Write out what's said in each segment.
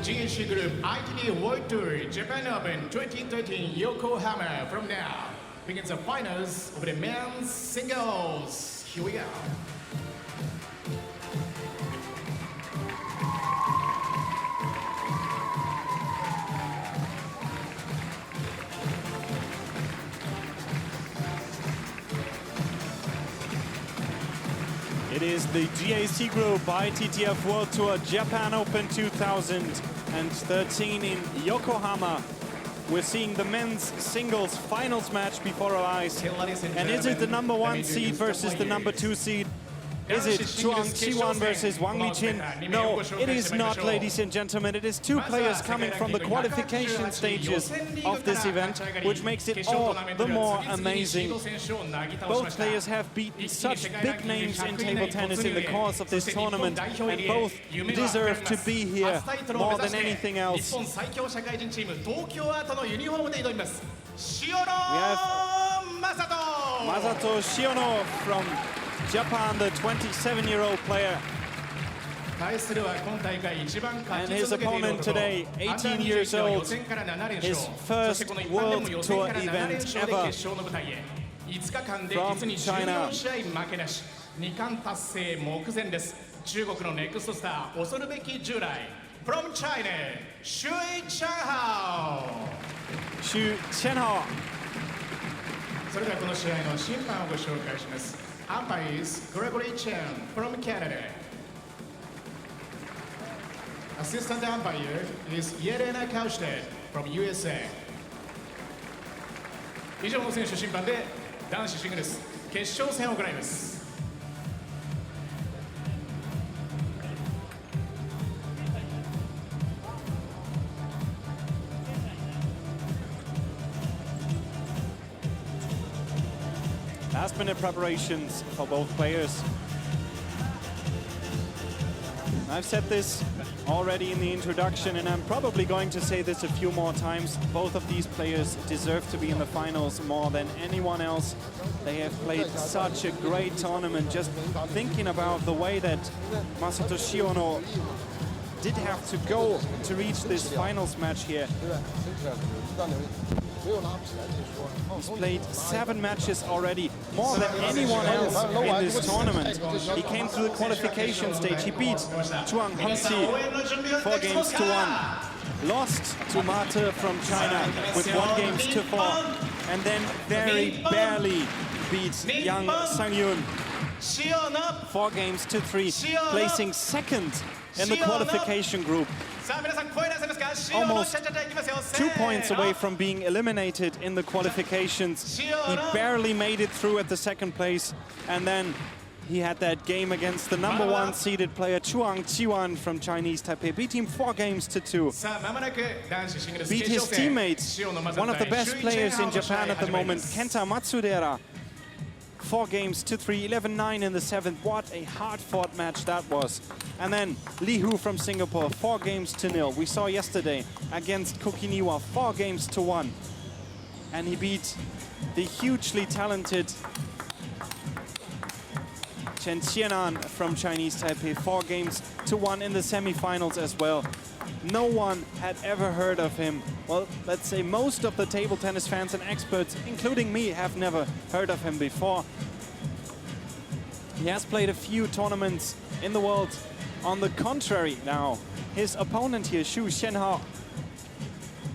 GHC Group ITTF World Tour Japan Open 2013 Yokohama. From now begins the finals of the men's singles. Here we go. It is the GAC Group ITTF World Tour Japan Open 2013 in Yokohama. We're seeing the men's singles finals match before our eyes. And is it the #1 seed versus the #2 seed? Is it Chuang Chi-wan versus Wang Lichin? No, it is not, ladies and gentlemen. It is two players coming from the qualification stages of this event, which makes it all the more amazing. Both players have beaten such big names in table tennis in the course of this tournament, and both deserve to be here more than anything else. We have Masato Shiono from Japan, the 27-year-old player. And his opponent today, 18 years old, his first World Tour event ever from China. From China, Xu Chenhao. Umpire is Gregory Chen from Canada. Assistant umpire is Yelena Kausted from USA. 以上の選手審判で男子シングルス決勝戦を行います。Last-minute preparations for both players. I've said this already in the introduction, and I'm probably going to say this a few more times. Both of these players deserve to be in the finals more than anyone else. They have played such a great tournament. Just thinking about the way that Masato Shiono did have to go to reach this finals match here. He's played 7 matches already, more than anyone else in this tournament. He came through the qualification stage. He beat Chuang Hongxi 4-1. Lost to Mate from China with 1-4. And then very barely beat Yang Sang-yun 4-3, placing second in the qualification group. Almost 2 points away from being eliminated in the qualifications. He barely made it through at the second place, and then he had that game against the #1 seeded player Chuang Chi-wan from Chinese Taipei. Beat him 4-2. Beat his teammates, one of the best players in Japan at the moment, Kenta Matsudera. 4-3, 11-9 in the 7th. What a hard-fought match that was. And then Li Hu from Singapore, 4-0. We saw yesterday against Kokiniwa, 4-1. And he beat the hugely talented Chen Xianan from Chinese Taipei, 4-1 in the semifinals as well. No one had ever heard of him. Well, let's say most of the table tennis fans and experts, including me, have never heard of him before. He has played a few tournaments in the world. On the contrary now, his opponent here, Xu Chenhao,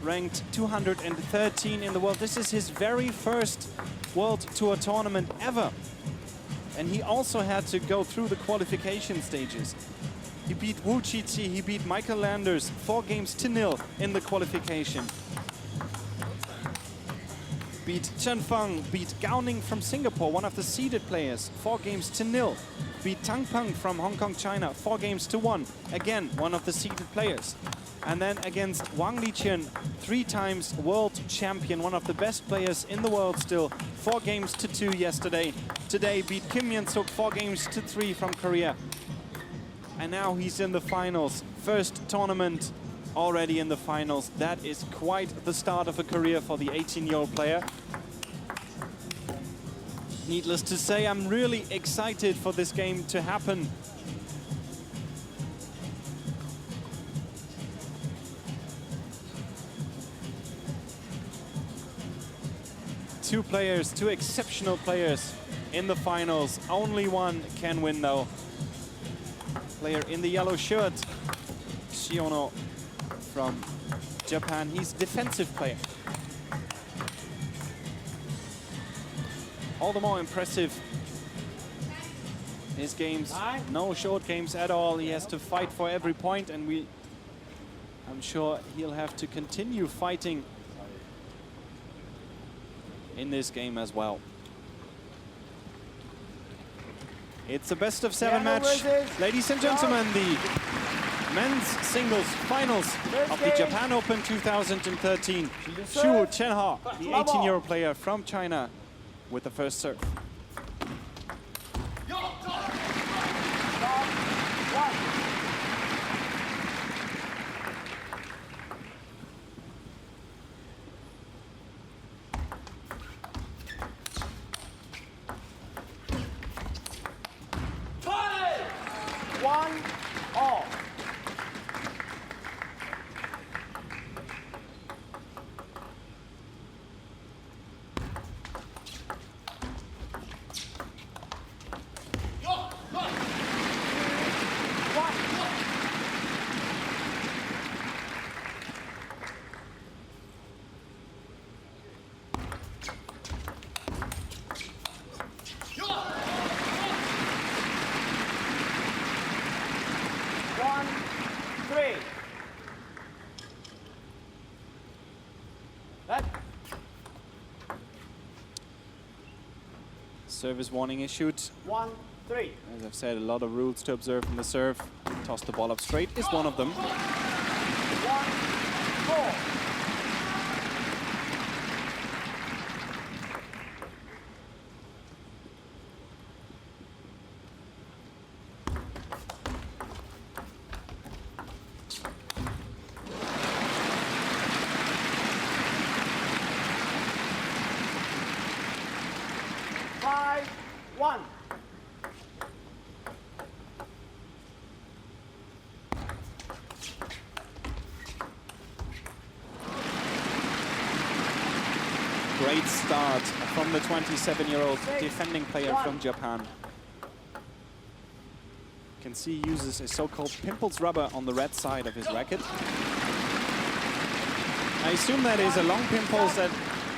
ranked 213 in the world. This is his very first World Tour tournament ever. And he also had to go through the qualification stages. He beat Wu Qixi, he beat Michael Landers 4-0 in the qualification. Beat Chen Feng, beat Gao Ning from Singapore, one of the seeded players, 4-0. Beat Tang Peng from Hong Kong, China, 4-1. Again, one of the seeded players. And then against Wang Lichin, 3 times world champion, one of the best players in the world still, 4-2 yesterday. Today beat Kim Myeon-suk 4-3 from Korea. And now he's in the finals. First tournament already in the finals. That is quite the start of a career for the 18-year-old player. Needless to say, I'm really excited for this game to happen. two players, two exceptional players in the finals. Only one can win though. Player in the yellow shirt, Shiono from Japan. He's a defensive player. All the more impressive. His games, no short games at all. He has to fight for every point, and I'm sure he'll have to continue fighting in this game as well. It's a best of 7 match. Ladies and gentlemen, the men's singles finals of the Japan Open 2013. CHN, the 18-year-old player from China, with the first serve. Service warning issued. 1-3. As I've said, a lot of rules to observe in the serve. Toss the ball up straight is one of them. 1-4. Great start from the 27-year-old defending player from Japan. You can see he uses a so-called pimples rubber on the red side of his racket. I assume that is a long pimples that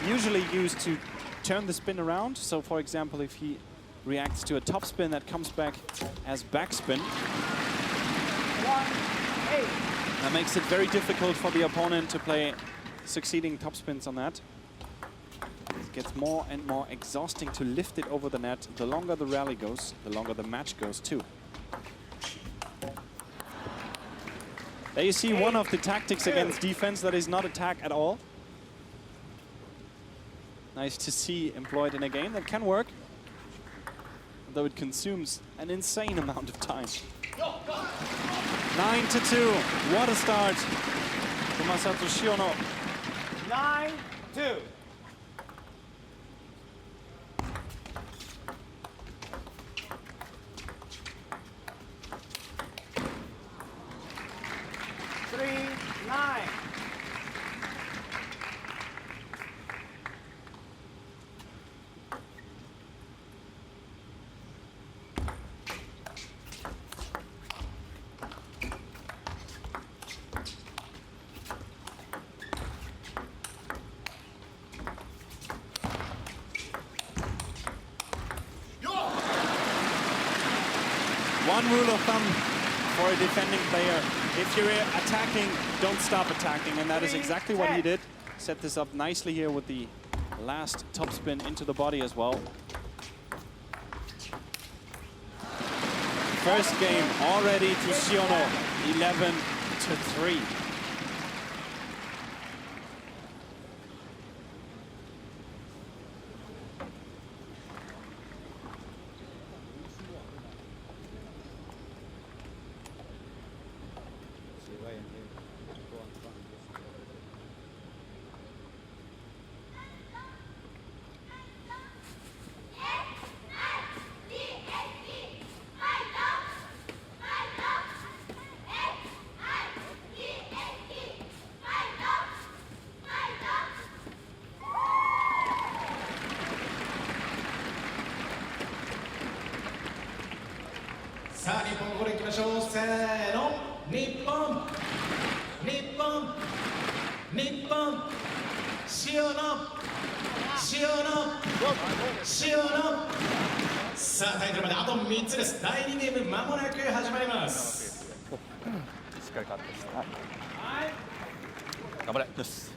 usually used to turn the spin around. So for example, if he reacts to a topspin that comes back as backspin, that makes it very difficult for the opponent to play succeeding topspins on that. It gets more and more exhausting to lift it over the net. The longer the rally goes, the longer the match goes too. There you see one of the tactics against defense that is not attack at all. Nice to see employed in a game that can work, though it consumes an insane amount of time. 9-2. What a start for Masato Shiono. 9-2. One rule of thumb for a defending player: if you're attacking, don't stop attacking, and that is exactly what he did. Set this up nicely here with the last topspin into the body as well. First game already to Shiono, 11-3. さあ日本ここでいきましょう。せーの、日本日本日本塩野さあタイトルまであと3つです。第2ゲームまもなく始まります。しっかり勝って、はい、頑張れ。よし。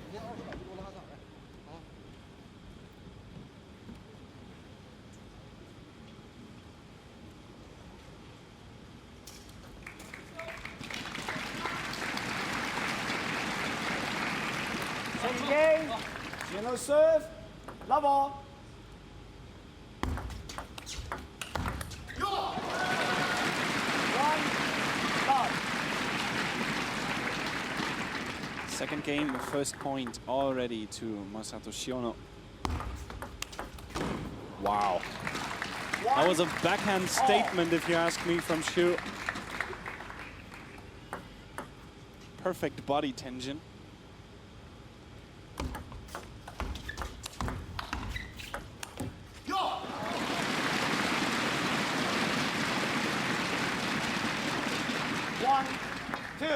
SHIONO serve, level. Second game, first point already to Masato Shiono. Wow. That was a backhand statement, if you ask me, from Shu. Perfect body tension. One, two.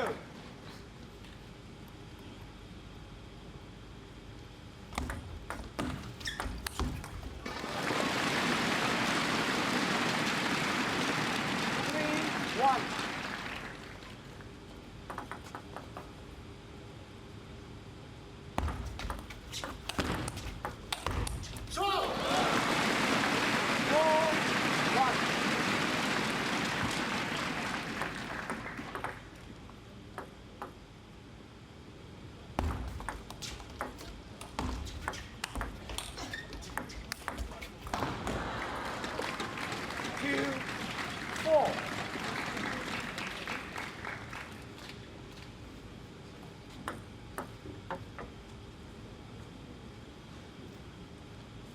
Three, one.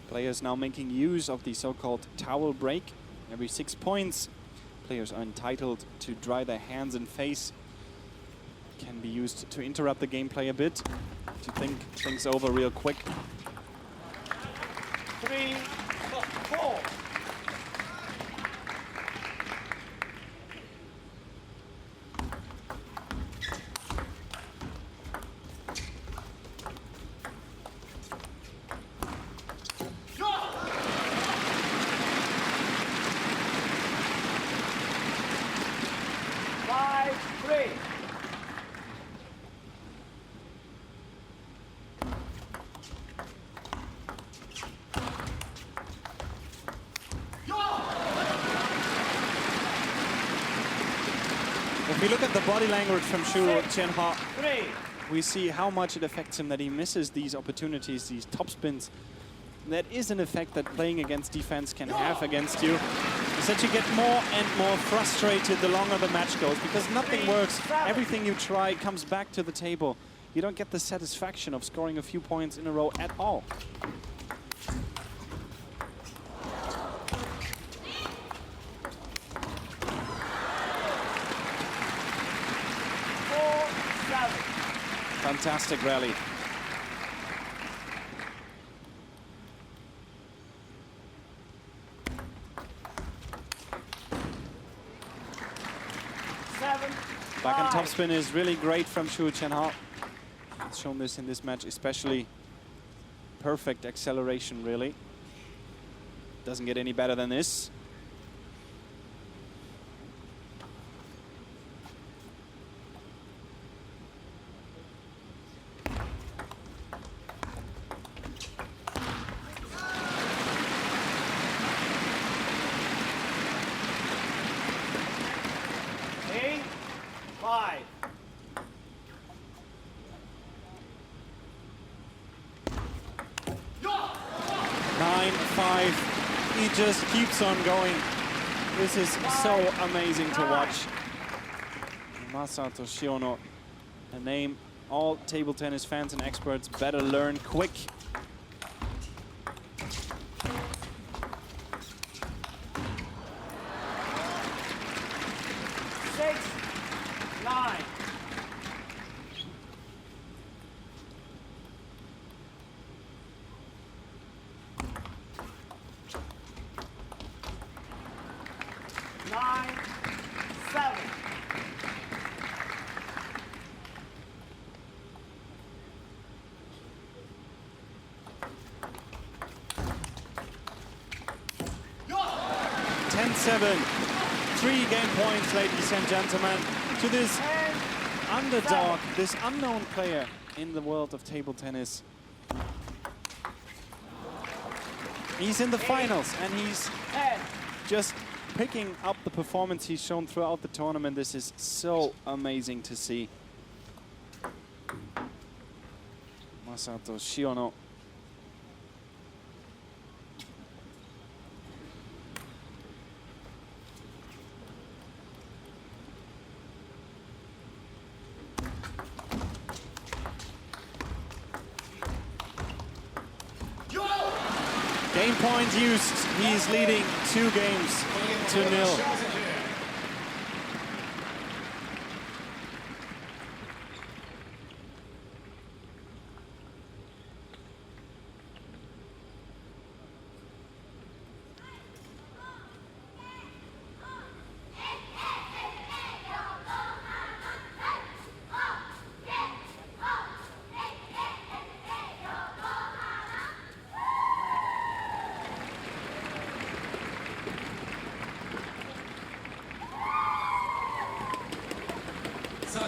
Players now making use of the so-called towel break. Every 6 points, players are entitled to dry their hands and face. Can be used to interrupt the gameplay a bit, to think things over real quick. 3, 4. If we look at the body language from Shu Chen-Ha, we see how much it affects him that he misses these opportunities, these top spins. That is an effect that playing against defense can have against you. Is that you get more and more frustrated the longer the match goes, because nothing works. Everything you try comes back to the table. You don't get the satisfaction of scoring a few points in a row at all. Fantastic rally. Backhand topspin is really great from Shu Chen-Ha. He's shown this in this match, especially perfect acceleration, really. Doesn't get any better than this. He just keeps on going. This is so amazing to watch. Masato Shiono, a name all table tennis fans and experts better learn quick. 7. Ten 7. 3 game points, ladies and gentlemen, to this underdog, this unknown player in the world of table tennis. He's in the finals and he's just picking up the performance he's shown throughout the tournament. This is so amazing to see. Masato Shiono. Game point used. He's leading 2 games to 0.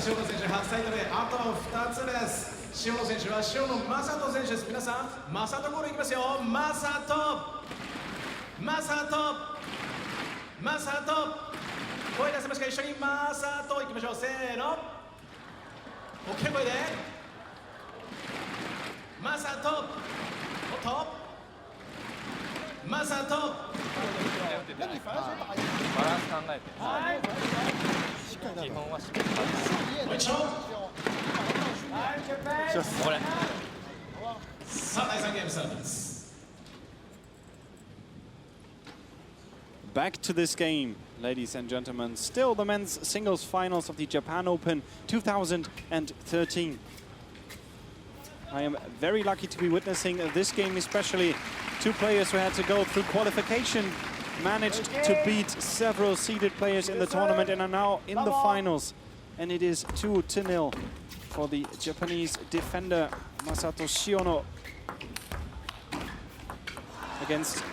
Shiono 選手、初タイトルであと2つです。Shiono 選手はShiono Masato 選手です。皆さん、Masatoゴールいきますよ。Masato、声出せますか？一緒にMasatoいきましょう。せーの。大きな声で。Masato、もっと。Masato。バランス考えて。基本はしっかり。これ。さあ、第3ゲームスタートです。Back to this game, ladies and gentlemen. Still the men's singles finals of the Japan Open 2013. I am very lucky to be witnessing this game, especially 2 players who had to go through qualification, managed to beat several seeded players in the tournament and are now in the finals. And it is 2-0 for the Japanese defender Masato Shiono against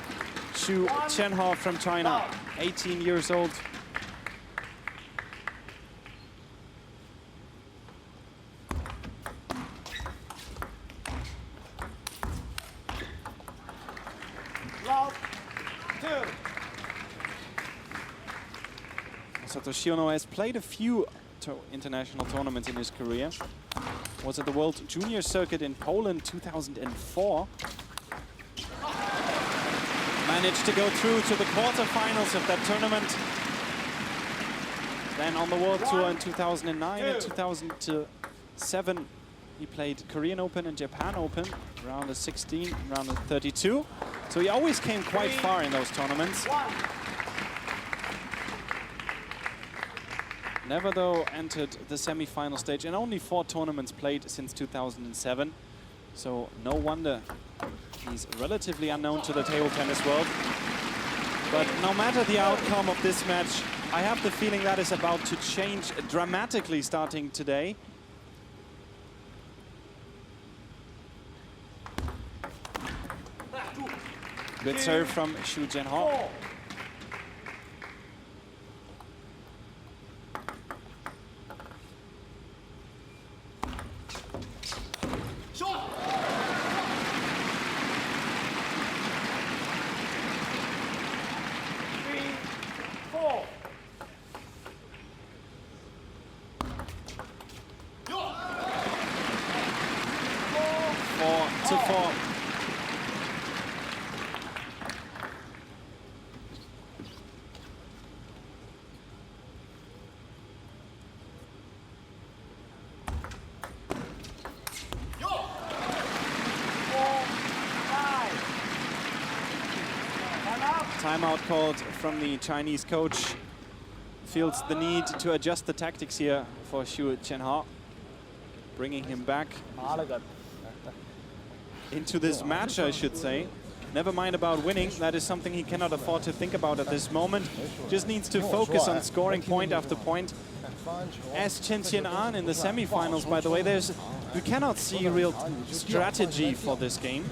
Xu Chenhao from China, 18 years old. Masato Shiono has played a few international tournaments in his career. Was at the World Junior Circuit in Poland 2004. Managed to go through to the quarterfinals of that tournament. Then on the World Tour in 2009 and 2007, he played Korean Open and Japan Open, round of 16, round of 32. So he always came quite far in those tournaments. Never, though, entered the semi-final stage and only 4 tournaments played since 2007. So no wonder he's relatively unknown to the table tennis world. But no matter the outcome of this match, I have the feeling that is about to change dramatically starting today. Good serve from Xu Chenhao. Timeout called from the Chinese coach. Feels the need to adjust the tactics here for Xu Chenhao, bringing him back into this match, I should say. Never mind about winning, that is something he cannot afford to think about at this moment. Just needs to focus on scoring point after point. As CHN in the semi-finals, by the way, we cannot see real strategy for this game.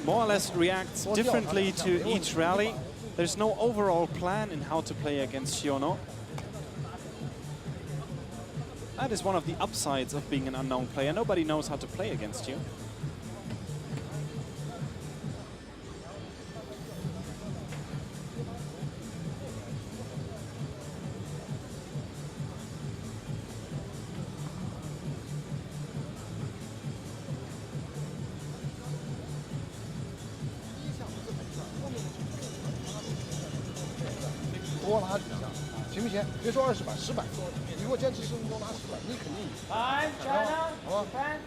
More or less reacts differently to each rally. There's no overall plan in how to play against SHIONO. That is one of the upsides of being an unknown player. Nobody knows how to play against you. Time, China, Japan.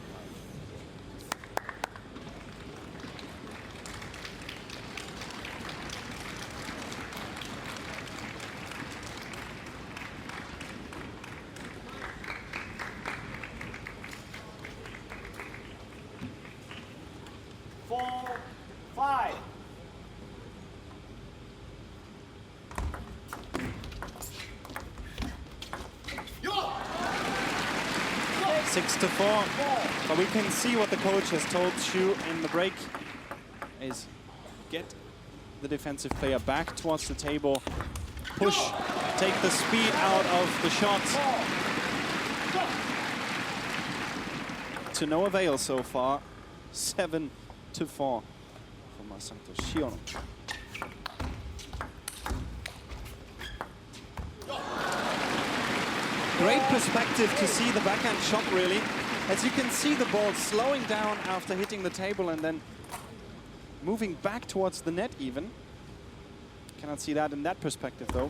Four, five. 6-4, but we can see what the coach has told Shu in the break is get the defensive player back towards the table, push, take the speed out of the shot. To no avail so far, 7-4 for Masato Shiono. Great perspective to see the backhand shot, really. As you can see the ball slowing down after hitting the table and then moving back towards the net even. Cannot see that in that perspective, though.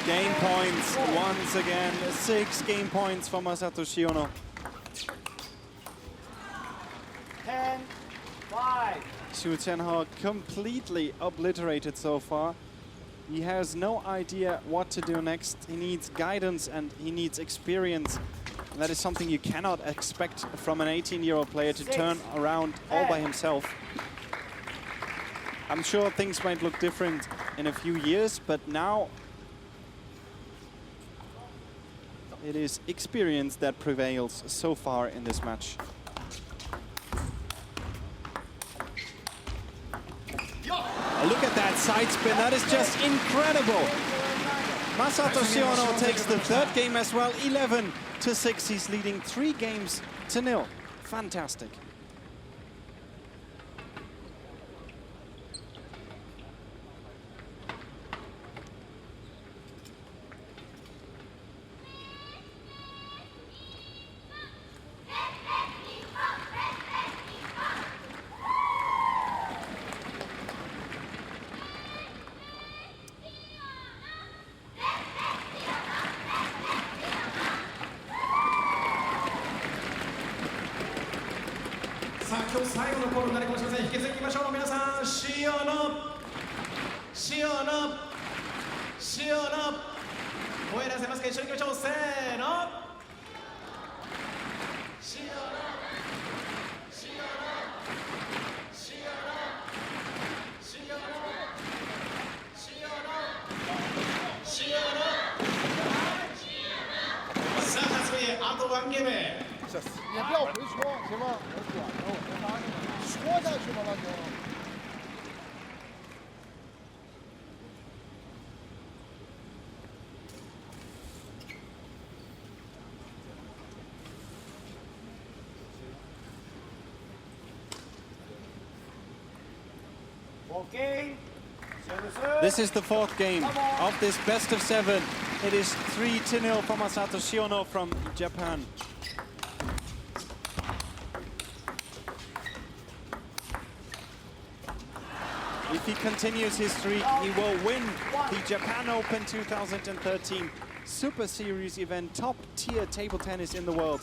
Game points once again. 6 game points for Masato Shiono. 10-5. Shu Tianhao completely obliterated so far. He has no idea what to do next. He needs guidance and he needs experience. And that is something you cannot expect from an 18-year-old player to turn around all by himself. I'm sure things might look different in a few years, but now it is experience that prevails so far in this match. Look at that side spin, that is just incredible. Masato Shiono takes the third game as well, 11-6. He's leading 3 games to 0. Fantastic. Okay. This is the 4th game of this best of 7. It is 3-0 for Masato Shiono from Japan. If he continues his streak, he will win the Japan Open 2013 Super Series event, top-tier table tennis in the world.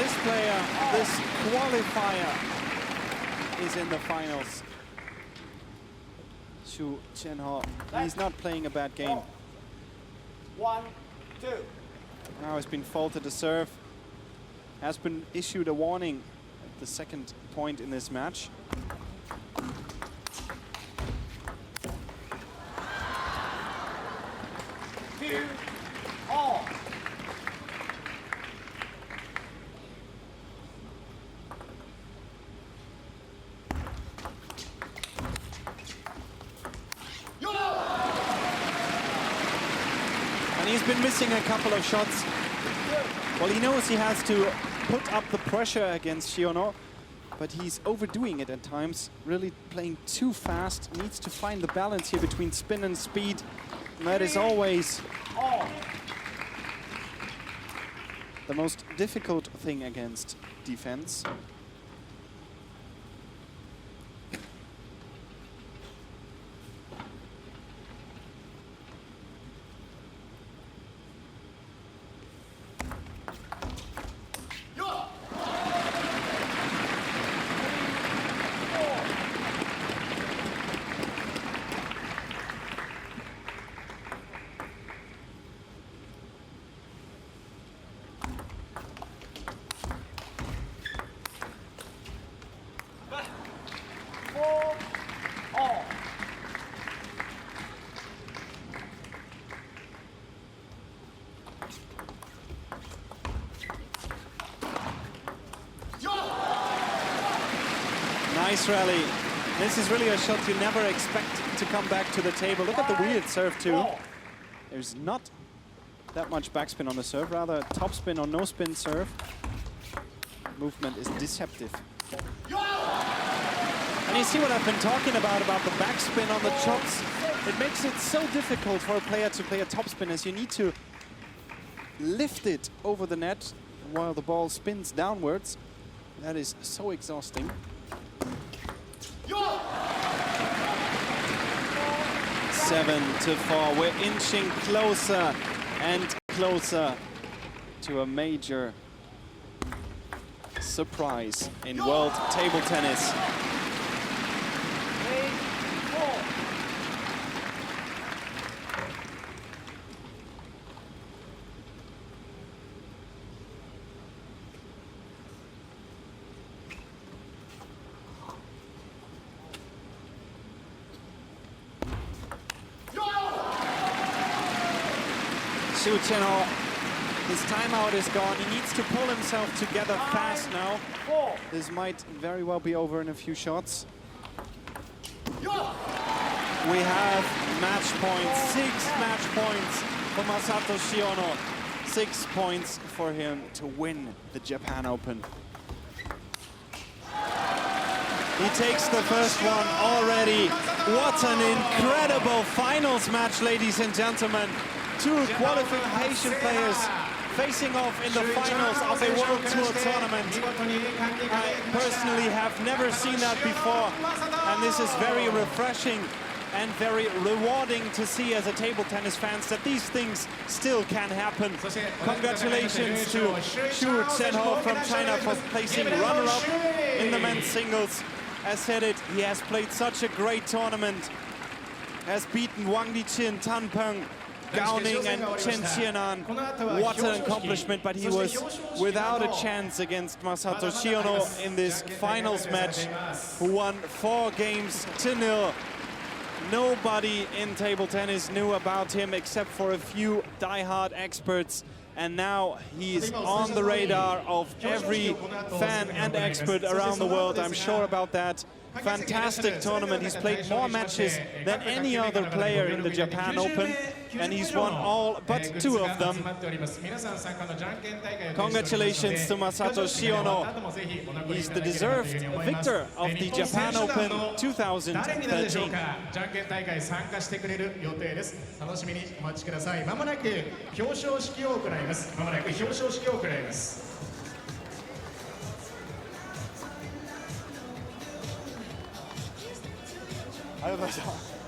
this player, this qualifier, is in the finals. CHN, he's not playing a bad game. 1, 2. Now he's been faulted a serve. Has been issued a warning at the second point in this match. All. And he's been missing a couple of shots. Well, he knows he has to put up the pressure against SHIONO, but he's overdoing it at times, really playing too fast. Needs to find the balance here between spin and speed. And that is always the most difficult thing against defense. Nice rally. This is really a shot you never expect to come back to the table. Look at the weird serve too. There's not that much backspin on the serve, rather topspin or no spin serve. Movement is deceptive. And you see what I've been talking about the backspin on the chops. It makes it so difficult for a player to play a topspin, as you need to lift it over the net while the ball spins downwards. That is so exhausting. 7-4. We're inching closer and closer to a major surprise in world table tennis. CHN, his timeout is gone. He needs to pull himself together fast now. This might very well be over in a few shots. We have match points, 6 match points for Masato SHIONO. 6 points for him to win the Japan Open. He takes the first one already. What an incredible finals match, ladies and gentlemen. 2 qualification players facing off in the finals of a World Tour tournament. I personally have never seen that before, and this is very refreshing and very rewarding to see as a table tennis fan that these things still can happen. Congratulations to CHN from China for placing runner-up in the men's singles. As said it, he has played such a great tournament, has beaten Wang Lichin, Tan Peng, Gao-Ning and Chen Xianan. What an accomplishment, but he was without a chance against Masato SHIONO in this finals match, who won 4 games to 0. Nobody in table tennis knew about him except for a few die-hard experts, and now he's on the radar of every fan and expert around the world. I'm sure about that. Fantastic tournament. He's played more matches than any other player in the Japan Open, and he's won all but 2 of them. Congratulations to Masato SHIONO. He's the deserved victor of the Japan Open 2013. ありがとうございました。